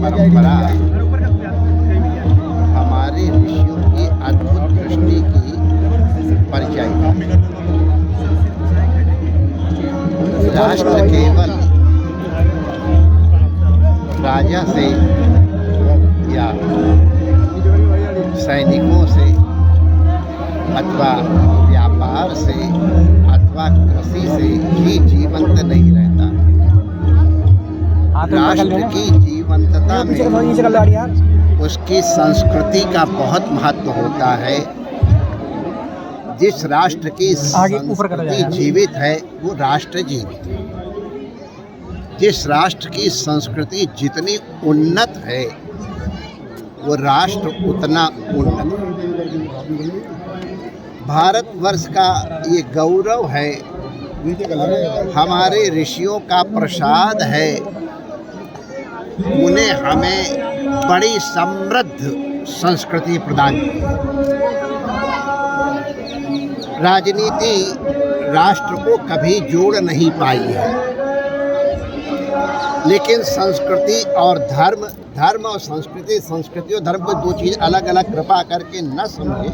परंपरा हमारे ऋषियों की अद्भुत दृष्टि की परिचय। राष्ट्र केवल राजा से या सैनिकों से अथवा व्यापार से अथवा कृषि से ही जीवंत नहीं रहता। राष्ट्र की जीवंतता में उसकी संस्कृति का बहुत महत्व होता है। जिस राष्ट्र की संस्कृति जीवित है वो राष्ट्र जीवित है। जिस राष्ट्र की संस्कृति जितनी उन्नत है वो राष्ट्र उतना उन्नत है। भारतवर्ष का ये गौरव है, हमारे ऋषियों का प्रसाद है। उन्हें हमें बड़ी समृद्ध संस्कृति प्रदान की। राजनीति राष्ट्र को कभी जोड़ नहीं पाई है, लेकिन संस्कृति और धर्म, धर्म और संस्कृति, संस्कृति और धर्म को दो चीज़ अलग अलग कृपा करके न समझे।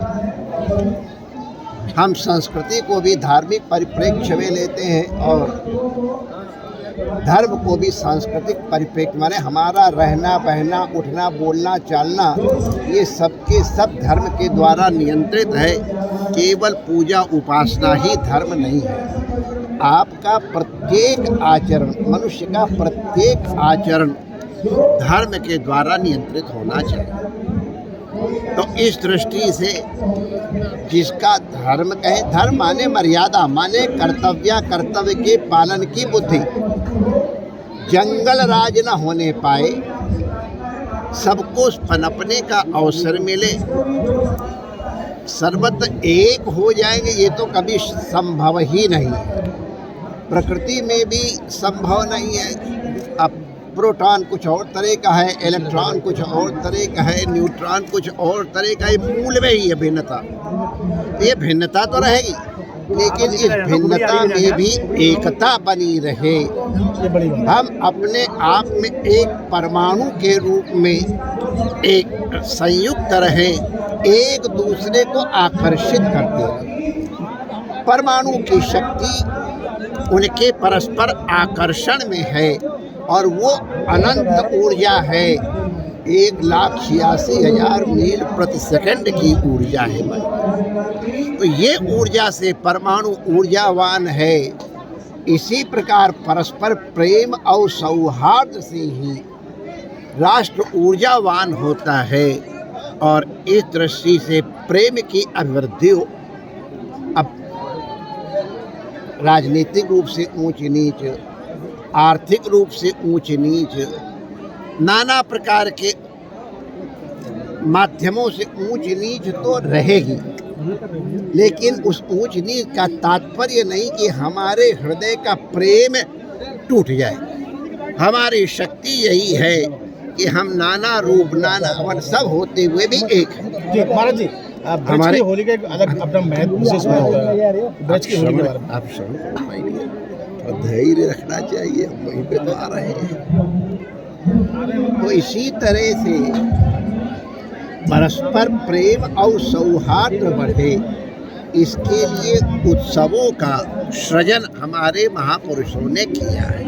हम संस्कृति को भी धार्मिक परिप्रेक्ष्य में लेते हैं और धर्म को भी सांस्कृतिक परिप्रेक्ष्य, माने हमारा रहना बहना उठना बोलना चालना ये सबके सब धर्म के द्वारा नियंत्रित है। केवल पूजा उपासना ही धर्म नहीं है। आपका प्रत्येक आचरण, मनुष्य का प्रत्येक आचरण धर्म के द्वारा नियंत्रित होना चाहिए। तो इस दृष्टि से जिसका धर्म कहे, धर्म माने मर्यादा, माने कर्तव्य के पालन की बुद्धि। जंगल राज न होने पाए, सबको पनपने का अवसर मिले, सर्वत्र एक हो जाएंगे, ये तो कभी संभव ही नहीं है। प्रकृति में भी संभव नहीं है। अब प्रोटॉन कुछ और तरह का है, इलेक्ट्रॉन कुछ और तरह का है, न्यूट्रॉन कुछ और तरह का है। मूल में ही है भिन्नता। ये भिन्नता तो रहेगी, लेकिन इस भिन्नता में भी एकता बनी रहे। हम अपने आप में एक परमाणु के रूप में एक संयुक्त रहे, एक दूसरे को आकर्षित करते रहे। परमाणु की शक्ति उनके परस्पर आकर्षण में है और वो अनंत ऊर्जा है। 1,86,000 मील प्रति सेकंड की ऊर्जा है भाई। तो ये ऊर्जा से परमाणु ऊर्जावान है। इसी प्रकार परस्पर प्रेम और सौहार्द से ही राष्ट्र ऊर्जावान होता है। और इस दृष्टि से प्रेम की अभिवृद्धि अब राजनीतिक रूप से ऊंच नीच, आर्थिक रूप से ऊंच नीच, नाना प्रकार के माध्यमों से ऊंच नीच तो रहेगी, लेकिन उस ऊंच नीच का तात्पर्य नहीं कि हमारे हृदय का प्रेम टूट जाए। हमारी शक्ति यही है कि हम नाना रूप नाना वर्ण सब होते हुए भी एक हैं। जी महाराज जी, हमारे होली का एक अलग अपना महत्व विशेष महत्व है। ब्रज की होली के बारे में आप और धैर्य रखना चाहिए, वहीं पे तो आ रहे हैं। तो इसी तरह से परस्पर प्रेम और सौहार्द बढ़े, इसके लिए उत्सवों का सृजन हमारे महापुरुषों ने किया है।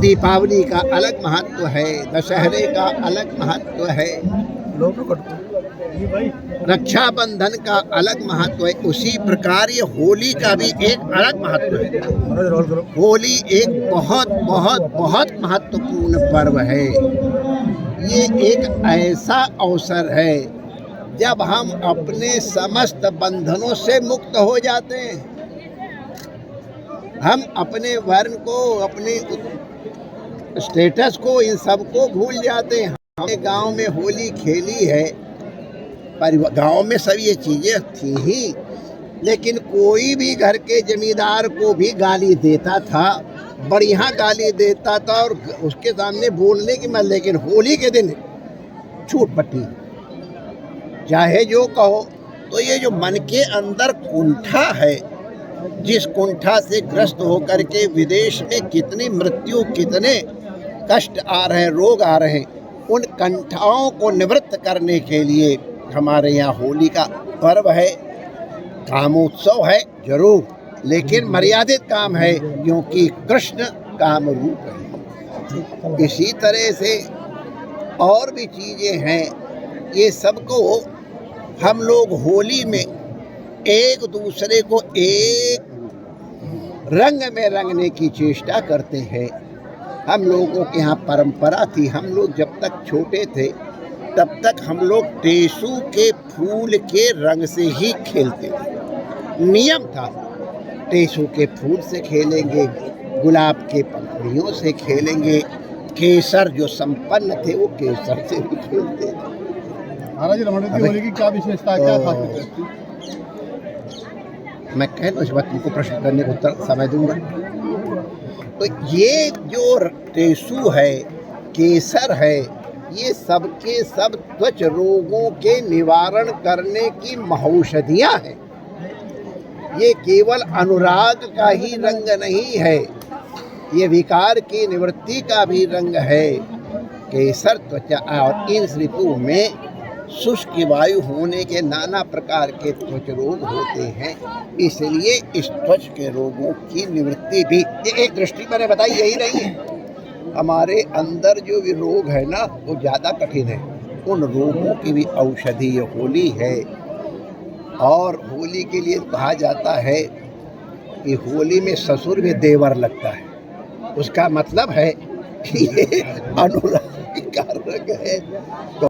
दीपावली का अलग महत्व है, दशहरे का अलग महत्व है, रक्षाबंधन का अलग महत्व है। उसी प्रकार ये होली का भी एक अलग महत्व है। होली एक बहुत बहुत बहुत महत्वपूर्ण पर्व है। ये एक ऐसा अवसर है जब हम अपने समस्त बंधनों से मुक्त हो जाते हैं। हम अपने वर्ण को, अपने स्टेटस को, इन सब को भूल जाते हैं। हमने गांव में होली खेली है, पर गांव में सब ये चीज़ें थी ही, लेकिन कोई भी घर के जमींदार को भी गाली देता था, बढ़िया गाली देता था, और उसके सामने बोलने की मत, लेकिन होली के दिन छूट पट्टी, चाहे जो कहो। तो ये जो मन के अंदर कुंठा है, जिस कुंठा से ग्रस्त होकर के विदेश में कितनी मृत्यु, कितने कष्ट आ रहे हैं, रोग आ रहे हैं, उन कंठाओं को निवृत्त करने के लिए हमारे यहाँ होली का पर्व है। कामोत्सव है जरूर, लेकिन मर्यादित काम है, क्योंकि कृष्ण काम रूप है। इसी तरह से और भी चीज़ें हैं। ये सबको हम लोग होली में एक दूसरे को एक रंग में रंगने की चेष्टा करते हैं। हम लोगों के यहाँ परंपरा थी, हम लोग जब तक छोटे थे तब तक हम लोग टेसू के फूल के रंग से ही खेलते थे। नियम था, टेसू के फूल से खेलेंगे, गुलाब के पंखुड़ियों से खेलेंगे, केसर जो संपन्न थे वो केसर से भी खेलते थे। महाराज रमण की होली की क्या विशेषता है, क्या खासियत है? मैं कह दूं, इस बात तुमको प्रश्न करने को उत्तर समय दूंगा। तो ये जो टेसू है, केसर है, ये सबके सब त्वच रोगों के निवारण करने की महौषधियाँ हैं। ये केवल अनुराग का ही रंग नहीं है, ये विकार की निवृत्ति का भी रंग है। केसर त्वचा, और इन ऋतु में शुष्क वायु होने के नाना प्रकार के त्वच रोग होते हैं, इसलिए इस त्वच के रोगों की निवृत्ति भी एक दृष्टि मैंने बताई यही नहीं है। हमारे अंदर जो भी रोग है ना, वो ज़्यादा कठिन है, उन रोगों की भी औषधि ये होली है। और होली के लिए कहा जाता है कि होली में ससुर भी देवर लगता है। उसका मतलब है कि ये अनुराग का रंग है।